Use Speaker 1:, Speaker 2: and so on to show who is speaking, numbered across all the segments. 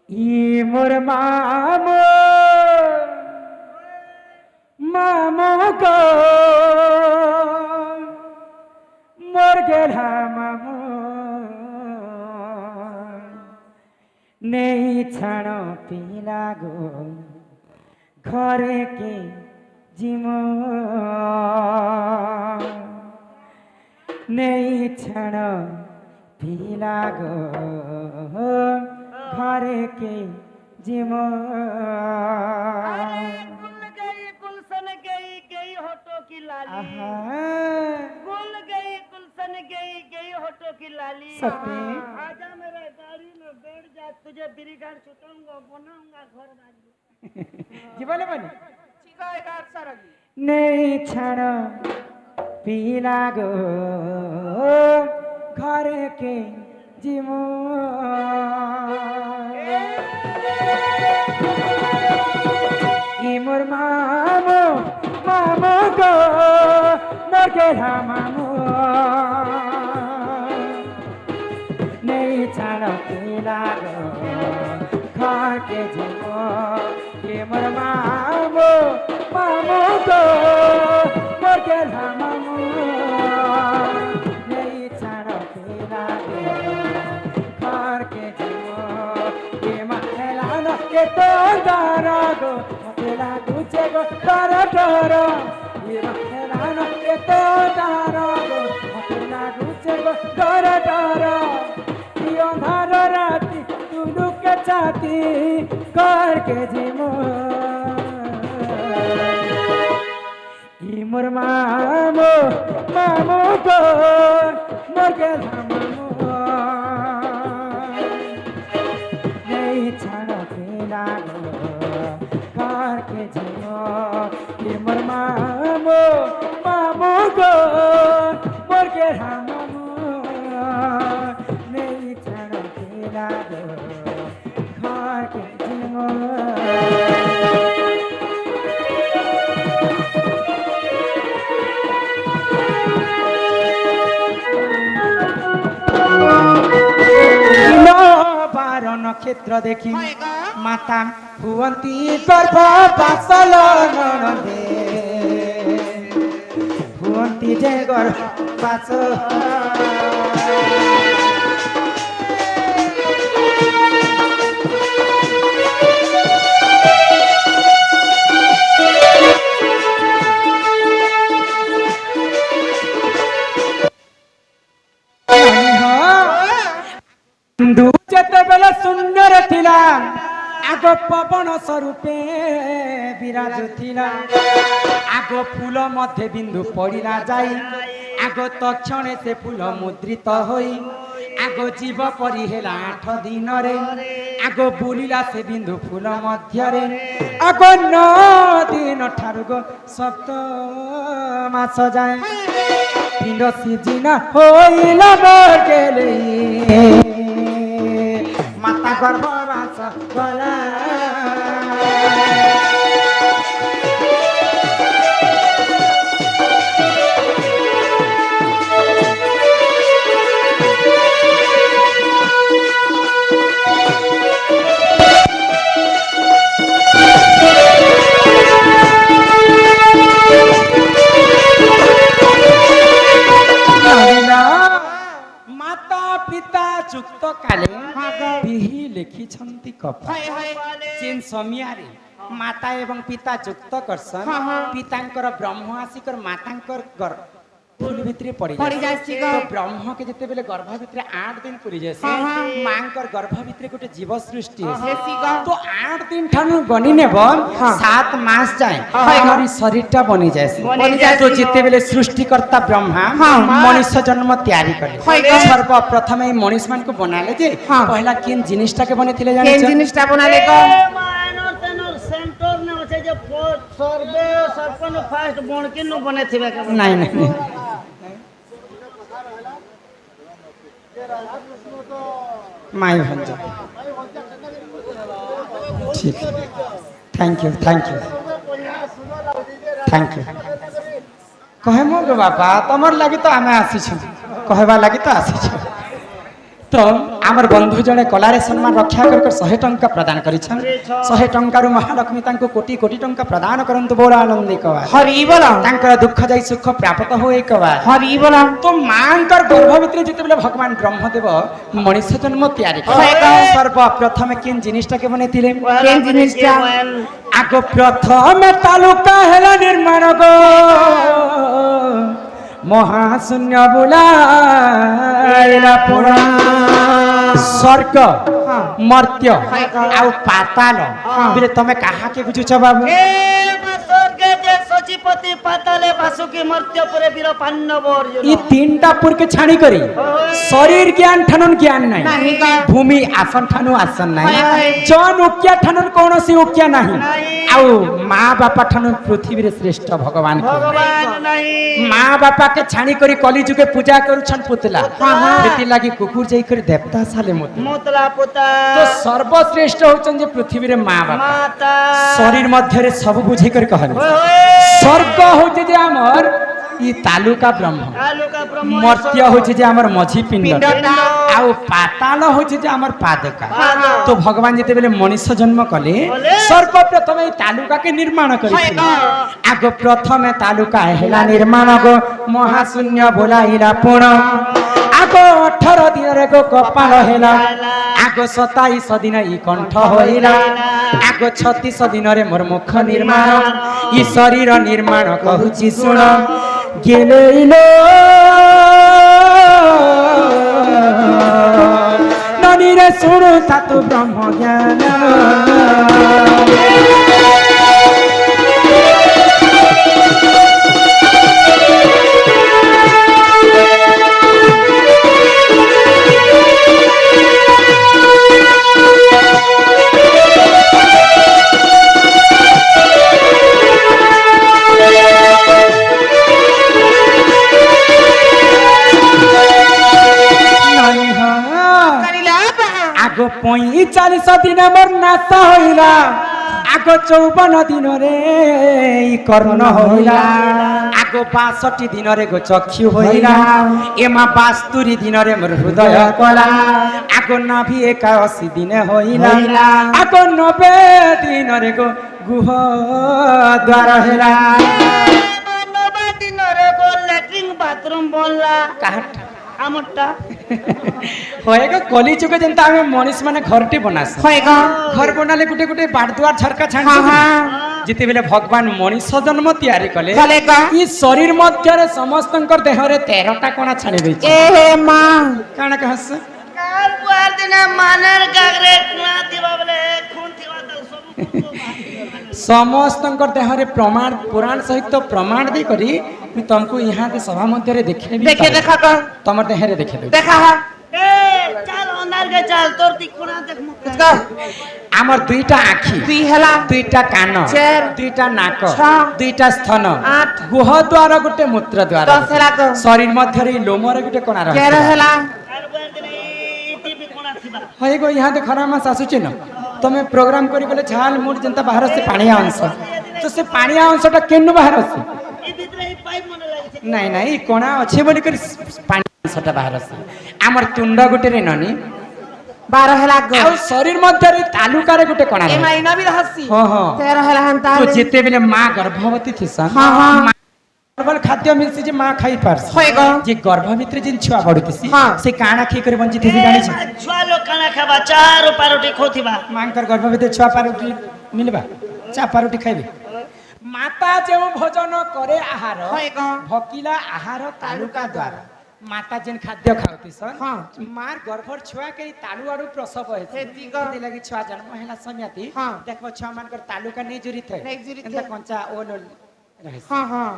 Speaker 1: ই মোর মামো মামো গো মোর গেলা মামো নেই ছাড় পিলা গো ঘরে কে জিম নেই ছাড় পিলা গো ঘরে কে জিম
Speaker 2: गुल गई गुलशन गई गई होठों की लाली गुल गई गुलशन गई होठों की लाली
Speaker 1: सत्य।
Speaker 2: आजा मेरे गाड़ी में बैठ जा तुझे बिरीघाट छुटाऊंगा बनाऊंगा घर बाजू
Speaker 1: জীবনে বলে
Speaker 2: चिकाए गाट सारगी
Speaker 1: নেই ছাড় পিলা গো ঘরে কে জিম ই মোর মামো মামো গো মোর গেলা মামো নেই ছাড় পিলা গো ঘর কে জিম ই মোর মামো মামো গো মোর গেলা মামো নেই ছাড় পিলা গো ঘর কে জিম ই মাহেলা না কে তো দারা গো মতেলা গুছে গো তারা তারা ই মাহেলা না কে তো দারা গো মতেলা গুছে গো তারা তারা ই অন্ধার রাতি তুলুকে ছাতি কর কে জিম ই মোর মামো মামো গো মোর গেলা মামো নেই ছাড়া পেলা গো কার কে জিম ই মোর মামো মামো গো মোর গেলা মামো নেই ছাড়া পেলা গো কার কে জিম ବାର ନକ୍ଷତ୍ର ଦେଖି ମାତା ହୁଅନ୍ତି ଗର୍ଭ ବାସଲ ନଣନ୍ଦେ ହୁଅନ୍ତି ଯେ ଗର୍ଭ ବାସ ଯେତେବେଳେ ଶୂନ୍ୟରେ ଥିଲା ଆଗ ପବନ ସ୍ୱରୂପେ ବିରାଜୁଥିଲା ଆଗ ଫୁଲ ମଧ୍ୟ ବିନ୍ଦୁ ପଡ଼ିଲା ଯାଇ ଆଗ ତକ୍ଷଣେ ସେ ଫୁଲ ମୁଦ୍ରିତ ହୋଇ ଆଗ ଜୀବ ପରି ହେଲା 8 ଦିନରେ ଆଗ ବୁଲିଲା ସେ ବିନ୍ଦୁ ଫୁଲ ମଧ୍ୟରେ ଆଗ 9 ଦିନ ଠାରୁ ଗୋ 7 ମାସ ଯାଏ ପିଣ୍ଡ ସିଜିନା ହୋଇଲା ମର୍ଗେଲେ মাতা গর্ভবাস গলা মাতা পিতা যুক্ত কালে বিহি লেখিছন্তি কপা ଯେନ୍ ସମୟରେ ମାତା ଏବଂ ପିତା ଯୁକ୍ତ କରସନ୍ ପିତାଙ୍କର ବ୍ରହ୍ମ ଆସିକର ମାତାଙ୍କର ଫୁଲ ଭିତରେ ପଡି ଯାଏ ବ୍ରହ୍ମକେ ଯେତେବେଳେ ଗର୍ଭ ଭିତରେ 8 ଦିନ କରି ଯାଏ ମାଙ୍କର ଗର୍ଭ ଭିତରେ ଗୋଟେ ଜୀବ ସୃଷ୍ଟି ତ 8 ଦିନ ଠାରୁ ଗଣି ନେବ 7 ମାସ ଯାଏ ଆମର ଶରୀରଟା ବନି ଯାଏ ତ ଯେତେବେଳେ ସୃଷ୍ଟିକର୍ତ୍ତା ବ୍ରହ୍ମା ମଣିଷ ଜନ୍ମ ତିଆରି କଲେ ସର୍ବ ପ୍ରଥମେ এই মনিষ মানକୁ বনালে যে পহলা কিন জিনিসটাকে বনেছিলে জানেছ
Speaker 2: জিনিসটা বনালে ক মাইনর তেনর সেন্টর নে আছে যে সর্বে সর্বন ফার্স্ট বণকে ন বনেথিবে কে
Speaker 1: নাই নাই মাই ভঞ্জ ঠিক thank you thank you thank you কহে মো গো বাবা তোমার লাগি তো আমি আসিছু कहवा लगी तो आसी তো আমার বন্ধু জনে কলারে সম্মান রক্ষা করি 100 টঙ্কা প্রদান করেছেন 100 টঙ্কারু মহালক্ষ্মী তাঙ্কু কোটি কোটি টঙ্কা প্রদান করন্তু বড় আনন্দিক
Speaker 3: হরি বল
Speaker 1: তাঙ্কর দুঃখ যাই সুখ প্রাপ্ত হোই কবা
Speaker 3: হরি বল
Speaker 1: তো মাঙ্কর গর্ভ ভিতরে যেতেবেলে ভগবান ব্রহ্মদেব মনুষ্য জন্ম তৈরি সর্বপ্রথমে কিন জিনিসটাকে বনেইଥିଲେ
Speaker 3: কেন জিনিসটা
Speaker 1: আগ প্রথমে তালুকা হেলা নির্মাণ গো মহাশূন্য বুলাইলা পুরা স্বর্গ মর্ত্য ଆଉ ପାତାଳ ବିରେ ତମେ କାହାକେ ବୁଝୁଛ ବାବୁ
Speaker 2: এ মা স্বর্গে যে সচিপতি পাতালে বাসুকি মর্ত্য পরে বীর পাণ্ডব অর্জুন
Speaker 1: ই তিনটা পুরকে ছানি করি শরীর জ্ঞান ঠানুন জ্ঞান নাই
Speaker 3: ନାହିଁ କା
Speaker 1: ভূমি আসন ঠানু আসন নাই
Speaker 3: নাই।
Speaker 1: জন উকিয়া ঠানুন কৌଣସି উকিয়া ନାହିଁ
Speaker 2: নাই।
Speaker 1: ଆଉ মা বাপা ঠানু পৃথিবীরে শ্রেষ্ঠ ভগবান কে
Speaker 2: ভগবান নাই
Speaker 1: মা বাপা কে ছানি করি কলি যুগে পূজা করছন পুতলা সেটি লাগি কুকুর যাই করে দেবতা সালে মত
Speaker 2: মুতলা পুতা
Speaker 1: তো সর্বশ্রেষ্ঠ হচ্ছেন যে পৃথিবীরে মা বাপা
Speaker 2: মাতা
Speaker 1: শরীর মধ্যে সব বুঝি করে কহলে স্বর্গ হচ্ছে যে আমার ই তালুকা ব্রহ্ম
Speaker 2: আলোকা ব্রহ্ম
Speaker 1: মর্ত্য হচ্ছে যে আমার মঝি পিণ্ড
Speaker 3: ପିଣ୍ଡଟା
Speaker 1: ଆଉ ପାତାଳ ହଉଛି ଯେ ଆମର ପାଦକା
Speaker 2: ପାଦ।
Speaker 1: ତ ଭଗବାନ ଯେତେବେଳେ ମଣିଷ ଜନ୍ମ କଲେ
Speaker 2: କଲେ?
Speaker 1: ସର୍ବପ୍ରଥମେ এই ତାଲୁକାকে ନିର୍ମାଣ କରିଥିଲେ
Speaker 3: ହଁ।
Speaker 1: ଆଗ ପ୍ରଥମେ ତାଲୁକା ହେଲା ନିର୍ମାଣ ଗো ମହାଶୂନ୍ୟ ବୋଲାଇଲା ପୁଣ ଆଗ 18 ଦିନରେ ଗো କପାଳ ହେଲା ଆଗ 27 ଦିନ ଇ କଣ୍ଠ ହୋଇଲା ଆଗ 36 ଦିନରେ ମୋର ମୁଖ ନିର୍ମାଣ ଇ ଶରୀର ନିର୍ମାଣ କହୁଛି ଶୁଣ ଗେଲେଇଲୋ ননীরে শুণু সাতু ব্রহ্ম জ্ঞান আগ 45 দিন মোর নাশ হইলা আগ 54 দিনরে কর্ণ হইলা আগ 62 দিনরে গো চক্ষু হইলা এমা 72 দিনরে মোর হৃদয় কলা আগ 81 দিনে হইলা আগ 90 দিনরে গো গুহ দ্বার হইলা
Speaker 2: নবা দিনরে গো ল্যাট্রিন বাথরুম বললা
Speaker 1: কাহাটা
Speaker 2: আমরটা
Speaker 1: হয়ে গো কলি যুগে যেন আমি মনীষ মানে ঘরটি বনাস
Speaker 3: হয় কা
Speaker 1: ঘর বনালে গুটে গুটে বাড়দুয়ার ঝরকা ছাড়ি
Speaker 3: হ্যাঁ হ্যাঁ
Speaker 1: যেতেবেলে ভগবান মনীষ জন্ম তৈরি কলে
Speaker 3: কলে কা
Speaker 1: ই শরীর মধ্যে সমস্তঙ্কর দেহরে 13টা কোণা ছাড়ি দিয়েছে
Speaker 3: এ হে মা
Speaker 1: কাଣା কহস
Speaker 2: কাল বুয়ার দিনে মানের গাগরে কুয়া দিবা বলে খুন দিবা তো সব
Speaker 1: সমস্তঙ্কর দেহরে প্রমাণ পুরাণ সহিত প্রমাণ দেই করি আমি তমকু ইহাতে সভা মধ্যে দেখেবি
Speaker 3: দেখে দেখা কা
Speaker 1: তোমার দেহরে দেখে দেব
Speaker 3: দেখা হা
Speaker 2: এ চাল অন্ধার গে চাল তোর তিকুনা দেখ মুখ
Speaker 3: কা
Speaker 1: আমার দুইটা আখি
Speaker 3: দুই হেলা
Speaker 1: দুইটা কান
Speaker 3: চার,
Speaker 1: দুইটা নাক
Speaker 3: ছ,
Speaker 1: দুইটা স্তন
Speaker 3: আট,
Speaker 1: গুহ দ্বার গোটে মূত্র দ্বার
Speaker 3: 10 হেলা কা
Speaker 1: শরীর মধ্যে লোমরে গোটে কোণা রহে
Speaker 3: 13 হেলা
Speaker 2: কাল বুয়ার দিনে টিভি কোনা থিবা
Speaker 1: হয়ে গো ইহাতে খরা মাস আসুছি না তুমি প্রোগ্রাম করি গলে ঝাল মুড যেটা বাহার সে পানিয়া অংশ তো সে পানিয়া অংশটা কেন বাহার আছে
Speaker 2: এই ভিতরে এই পাইপ মনে লাগছে
Speaker 1: নাই নাই কোণা আছে বলি করে পানি অংশটা বাহার আছে আমার তুন্ড গোটে রে ননি
Speaker 3: 12 হেলা কা
Speaker 1: ଆଉ শরীর মধ্যে তালুকারে গোটে কোণা
Speaker 3: এ
Speaker 1: রহে
Speaker 3: মা ইনা বি হাসি
Speaker 1: হ্যাঁ হ্যাঁ
Speaker 3: 13 হেলা হান্তা
Speaker 1: তো যেতেবেলে মা গর্ভবতী থিসন
Speaker 3: হ্যাঁ, হ্যাঁ।
Speaker 1: নর্মাল খাদ্য মিলছে যে মা খাই পারছে
Speaker 3: হয় গো
Speaker 1: যে গর্ভ ভিতরে যে ছুয়া বড়ুতিছি
Speaker 3: হ্যাঁ।
Speaker 1: সে কানা খেয়ে করে বঞ্চিতেছি জানিছ
Speaker 2: ছুয়া লোক কানা খাবা চার পারোটি খোথিবা
Speaker 1: মাঙ্কর গর্ভ ভিতরে ছুয়া পারুটি মিলবা চা পারুটি খাইবে মাতা যে ভোজন করে আহার
Speaker 3: হয় গো
Speaker 1: ভকিলা আহার তালুকা দ্বারা মাতা যেন খাদ্য খাওতিছন
Speaker 3: হ্যাঁ।
Speaker 1: মার গর্ভর ছুয়া কে তালু আড়ু প্রসব হয়েছে
Speaker 3: হেতি গো।
Speaker 1: সেতি লাগি ছুয়া জন্ম হেলা সমিয়াতি
Speaker 3: হ্যাঁ।
Speaker 1: দেখো ছুয়া মানকর তালুকা নেই জুরি থাকে
Speaker 3: নেই জুরি
Speaker 1: এন্তা
Speaker 3: থাকে।
Speaker 1: কঞ্চা ও নো রহেছে
Speaker 3: হ্যাঁ হ্যাঁ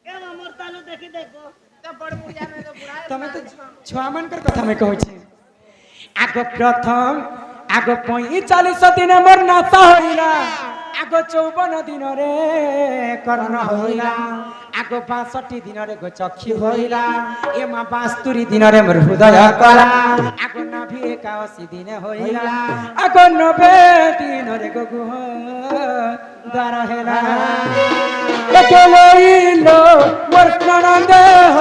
Speaker 2: কেন মোর তালু দেখি দেখো
Speaker 3: তো বড় বুড়া নে তো বুড়া
Speaker 1: তুমি তো ছুয়া মানকর কথা আমি কହୁছি আগ প্রথম আগ 45 দিনে মোর নাশ হইলা আগ 54 দিনরে কর্ণ হইলা আগ 62 দিনরে গো চক্ষু হইলা এমা 72 দিনরে মোর হৃদয় কলা আগ 81 দিনে হইলা আগ 90 দিনরে গো গুহ দ্বার হেলা একে লইলো মোর প্রাণ দেহ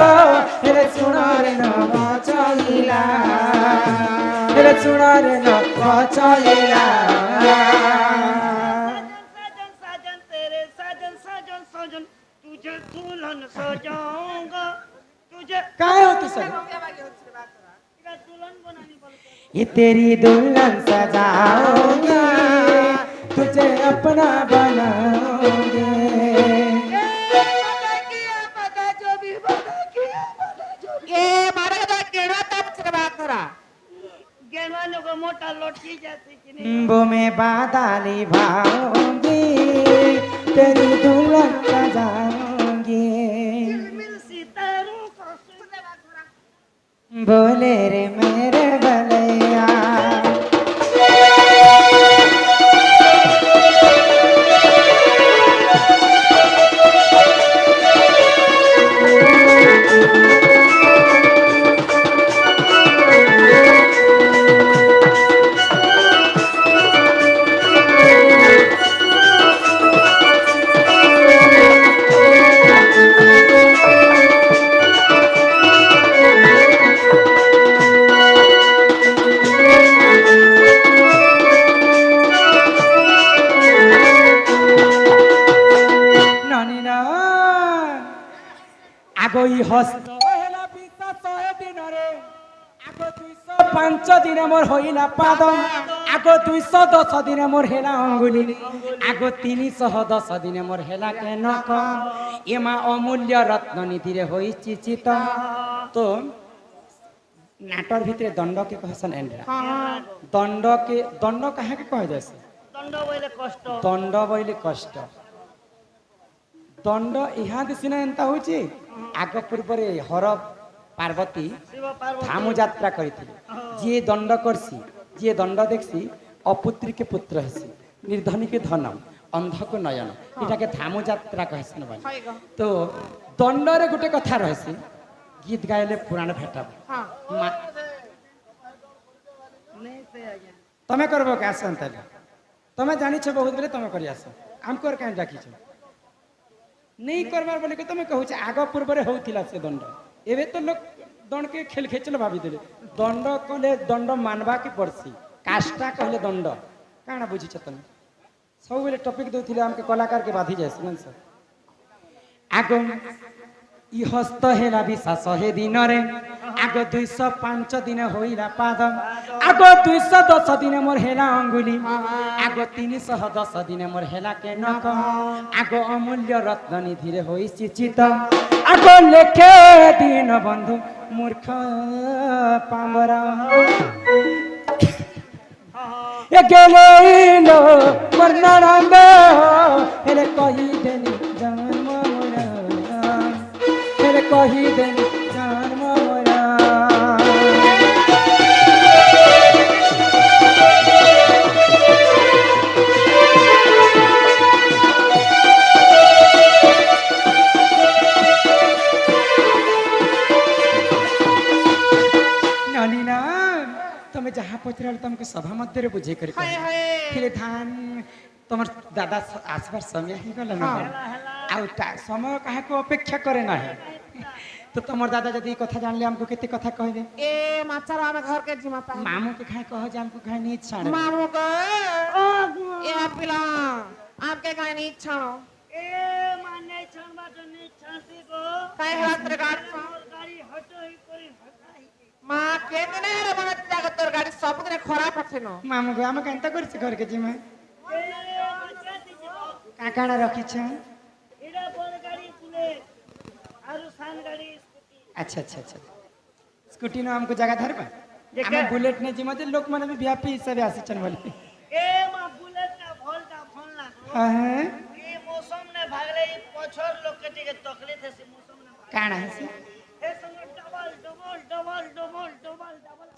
Speaker 1: রে সুনারে নব चइला रे सुना रे नख चइला
Speaker 2: साजन साजन तेरे साजन साजन साजन तुझे दुल्हन सजाऊंगा तुझे
Speaker 1: काय होती सर
Speaker 2: दुल्हन बनानी बोलते
Speaker 1: ये तेरी दुल्हन सजाओगे तुझे अपना बनाओगे
Speaker 3: ए मारे तो केड़ा तब चरवा करा
Speaker 2: गेनवाने को मोटा लोटी जैसे कि नहीं
Speaker 1: वो में बादली भाओगे तेरी दुल्हन सजाओगे
Speaker 2: मिल सितारों का
Speaker 1: बोले रे मेरे भलैया नानी ना आगो ई हस्त हेला पिता 100 दिन रे आगो 205 दिन मोर होइला पाद आगो 210 दिन मोर हेला अंगुली आगो 310 दिन मोर हेला के नख एमा अमूल्य रत्न निधि रे होई चिचित तो नाटर भितरे दंड के कहसन एंड्रा दंड काहे के कह जासे
Speaker 2: दंड बोले कष्ट
Speaker 1: दंड बोइले कष्ट दंड इहा दिसिना एंता होची आग पूर्वरे हर पार्वती
Speaker 2: शिव पार्वती
Speaker 1: धामु यात्रा करथिले जे दंड करसी जे दंड देखसी अपुत्री के पुत्र हेसी निर्धनी के धनम अंध को नयन इटा के धामु यात्रा कहसन बानी तो दंड रे गुटे कथा रहसी गीत गायले पुराण भेटब
Speaker 2: नहीं से आज्ञा
Speaker 1: तमे करबो का संतले तमे जानि छ बहुत बेले तमे करि आस हमको और काहे डाकी छ नहीं करबार बोले के तमे कहू छ आग पूर्वरे होतिला से दंड एबे तो लोग दंड के खेल खेचल भाभी देले दंड कहले दंड मानबा के पड़सी काष्टा कहले दंड काना बुझी छ तमे सब बेले टॉपिक दोथिले हमके कलाकार के बाधी जाय सुनन सर आगो इ हस्त हेला विश्वास हे दिन रे आगो 205 दिन होइला पाद आगो 210 दिन मोर हेला अंगुली आगो 310 दिन मोर हेला के नख आगो अमूल्य रत्न निधि रे होई चिचित आगो लेखे दिन बंधु मूर्ख पामरा ए गेलो वर्णनंद हेले कहि देनी जन्म मोरा हेले कहि देनी जन्म मोरा नानी ना तमे जहाँ पचराल तुमके सभा मध्य रे बुझे कर फिर धान तमर दादा आसबार समय ही गला ना आ समय काहे को अपेक्षा करे ना है तो तमर दादा जदी कथा जान ले हमको केते कथा कह दे
Speaker 3: ए माचर आमे घर के जिमाता
Speaker 1: मामू के खाए कह जे हमको खाए नीच छाड़
Speaker 3: मामू को ए पिला आपके गाय नहीं छाणो
Speaker 2: ए माने छन बात नहीं छाती को
Speaker 3: काय हाथ रे गाड़ी
Speaker 2: गाड़ी हटो ही कोई हटाई
Speaker 3: मां केतने रे मन जाग तोर गाड़ी सब दिन खराब अछनो
Speaker 1: मामू को हम केनता करछ घर के जिमा काकाड़ा रखी छ
Speaker 2: इडा बोल गाड़ी सुने आरु सान गाड़ी स्कूटी
Speaker 1: अच्छा अच्छा अच्छा स्कूटी न हमको जगह धरबा हम बुलेट ने जिमा दे लोक माने व्यापी हिसाब आसी चन बोले
Speaker 2: ए मां बुलेट ना भोलता फोनला
Speaker 1: हां
Speaker 2: ई मौसम ने भागले ई पछोर लोग के टिके तकलीफ है से मौसम ने
Speaker 1: काना है से
Speaker 2: ए संग double double double double double double